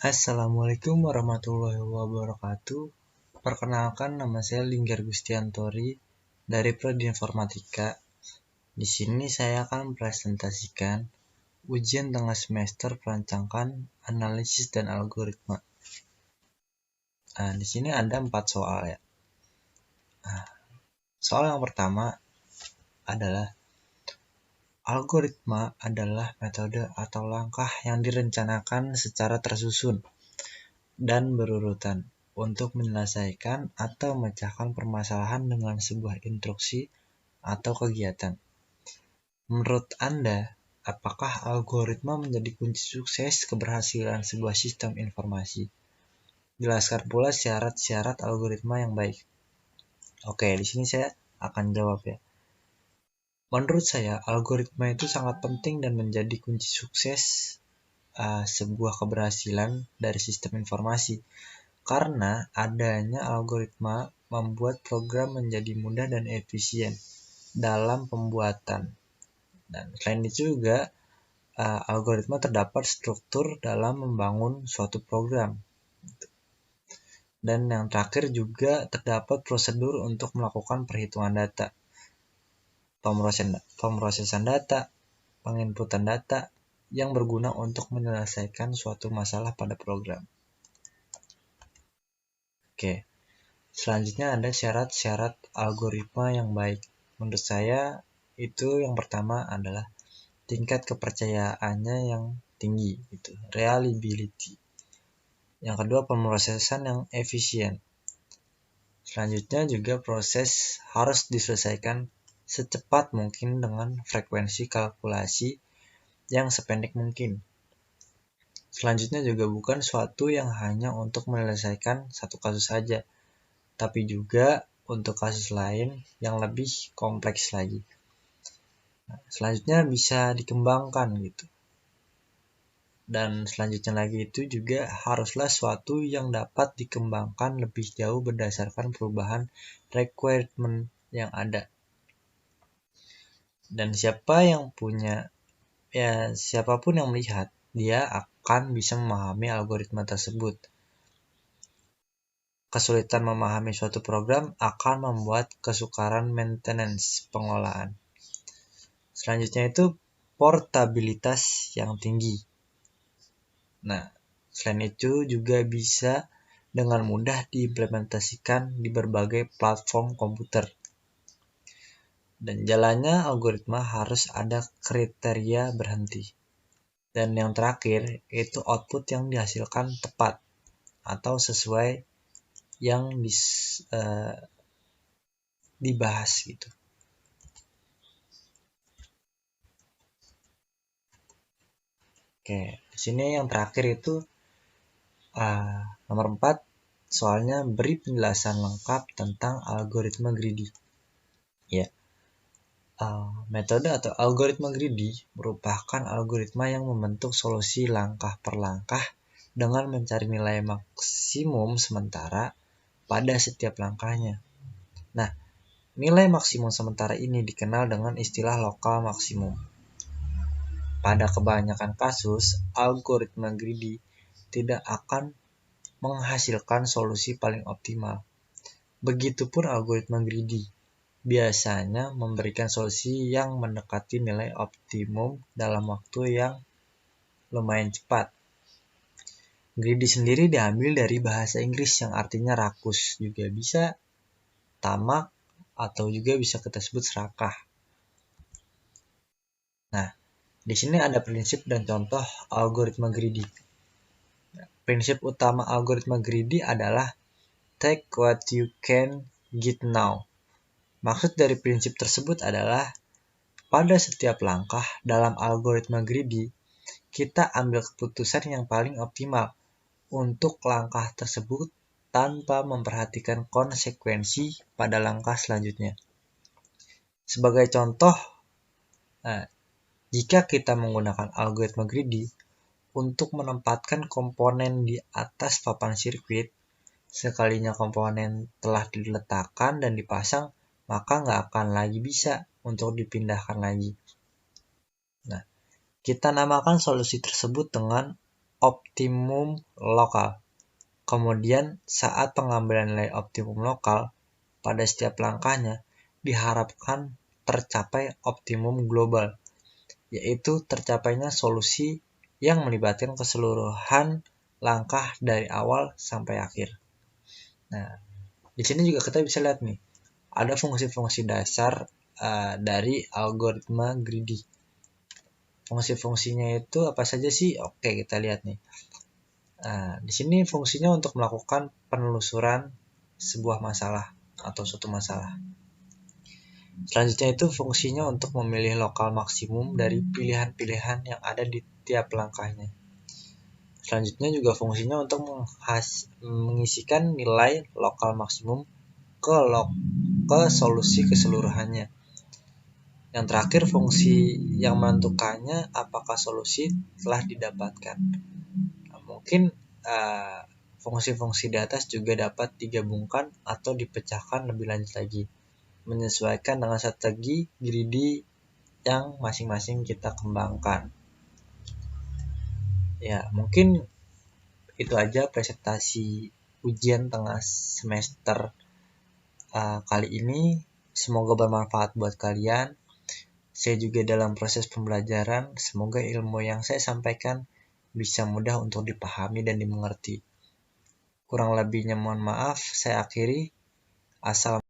Assalamualaikum warahmatullahi wabarakatuh. Perkenalkan, nama saya Linggar Gustiantori dari Prodi Informatika. Di sini saya akan presentasikan ujian tengah semester perancangan, analisis dan algoritma. Di sini ada 4 soal ya. Soal yang pertama adalah algoritma adalah metode atau langkah yang direncanakan secara tersusun dan berurutan untuk menyelesaikan atau memecahkan permasalahan dengan sebuah instruksi atau kegiatan. Menurut Anda, apakah algoritma menjadi kunci sukses keberhasilan sebuah sistem informasi? Jelaskan pula syarat-syarat algoritma yang baik. Oke, di sini saya akan jawab ya. Menurut saya, algoritma itu sangat penting dan menjadi kunci sukses sebuah keberhasilan dari sistem informasi. Karena adanya algoritma membuat program menjadi mudah dan efisien dalam pembuatan. Dan selain itu juga algoritma terdapat struktur dalam membangun suatu program. Dan yang terakhir juga terdapat prosedur untuk melakukan perhitungan data, pemrosesan data, penginputan data yang berguna untuk menyelesaikan suatu masalah pada program. Oke. Selanjutnya ada syarat-syarat algoritma yang baik. Menurut saya itu yang pertama adalah tingkat kepercayaannya yang tinggi, gitu, reliability. Yang kedua, pemrosesan yang efisien. Selanjutnya juga proses harus diselesaikan secepat mungkin dengan frekuensi kalkulasi yang sependek mungkin. Selanjutnya juga bukan suatu yang hanya untuk menyelesaikan satu kasus saja, tapi juga untuk kasus lain yang lebih kompleks lagi. Selanjutnya bisa dikembangkan gitu. Dan selanjutnya lagi itu juga haruslah suatu yang dapat dikembangkan lebih jauh berdasarkan perubahan requirement yang ada. Dan siapapun yang melihat, dia akan bisa memahami algoritma tersebut. Kesulitan memahami suatu program akan membuat kesukaran maintenance pengolahan. Selanjutnya itu portabilitas yang tinggi. Nah, selain itu juga bisa dengan mudah diimplementasikan di berbagai platform komputer. Dan jalannya algoritma harus ada kriteria berhenti. Dan yang terakhir itu output yang dihasilkan tepat atau sesuai yang dibahas gitu. Oke, di sini yang terakhir itu nomor 4, soalnya beri penjelasan lengkap tentang algoritma greedy. Ya, metode atau algoritma greedy merupakan algoritma yang membentuk solusi langkah per langkah dengan mencari nilai maksimum sementara pada setiap langkahnya. Nah, nilai maksimum sementara ini dikenal dengan istilah lokal maksimum. Pada kebanyakan kasus, algoritma greedy tidak akan menghasilkan solusi paling optimal. Begitupun algoritma greedy biasanya memberikan solusi yang mendekati nilai optimum dalam waktu yang lumayan cepat. Greedy sendiri diambil dari bahasa Inggris yang artinya rakus, juga bisa tamak, atau juga bisa kita sebut serakah. Nah, di sini ada prinsip dan contoh algoritma greedy. Prinsip utama algoritma greedy adalah take what you can get now. Maksud dari prinsip tersebut adalah pada setiap langkah dalam algoritma greedy, kita ambil keputusan yang paling optimal untuk langkah tersebut tanpa memperhatikan konsekuensi pada langkah selanjutnya. Sebagai contoh, jika kita menggunakan algoritma greedy untuk menempatkan komponen di atas papan sirkuit, sekalinya komponen telah diletakkan dan dipasang, maka nggak akan lagi bisa untuk dipindahkan lagi. Nah, kita namakan solusi tersebut dengan optimum lokal. Kemudian saat pengambilan nilai optimum lokal pada setiap langkahnya diharapkan tercapai optimum global, yaitu tercapainya solusi yang melibatkan keseluruhan langkah dari awal sampai akhir. Nah, di sini juga kita bisa lihat nih, ada fungsi-fungsi dasar dari algoritma greedy. Fungsi-fungsinya itu apa saja sih? Oke, kita lihat nih. Di sini fungsinya untuk melakukan penelusuran sebuah masalah atau suatu masalah. Selanjutnya itu fungsinya untuk memilih lokal maksimum dari pilihan-pilihan yang ada di tiap langkahnya. Selanjutnya juga fungsinya untuk mengisikan nilai lokal maksimum ke solusi keseluruhannya. Yang terakhir, fungsi yang menentukannya apakah solusi telah didapatkan. Mungkin fungsi-fungsi di atas juga dapat digabungkan atau dipecahkan lebih lanjut lagi, menyesuaikan dengan strategi greedy yang masing-masing kita kembangkan. Ya, mungkin itu aja presentasi ujian tengah semester kali ini. Semoga bermanfaat buat kalian. Saya juga dalam proses pembelajaran, semoga ilmu yang saya sampaikan bisa mudah untuk dipahami dan dimengerti. Kurang lebihnya mohon maaf, saya akhiri. Assalamualaikum.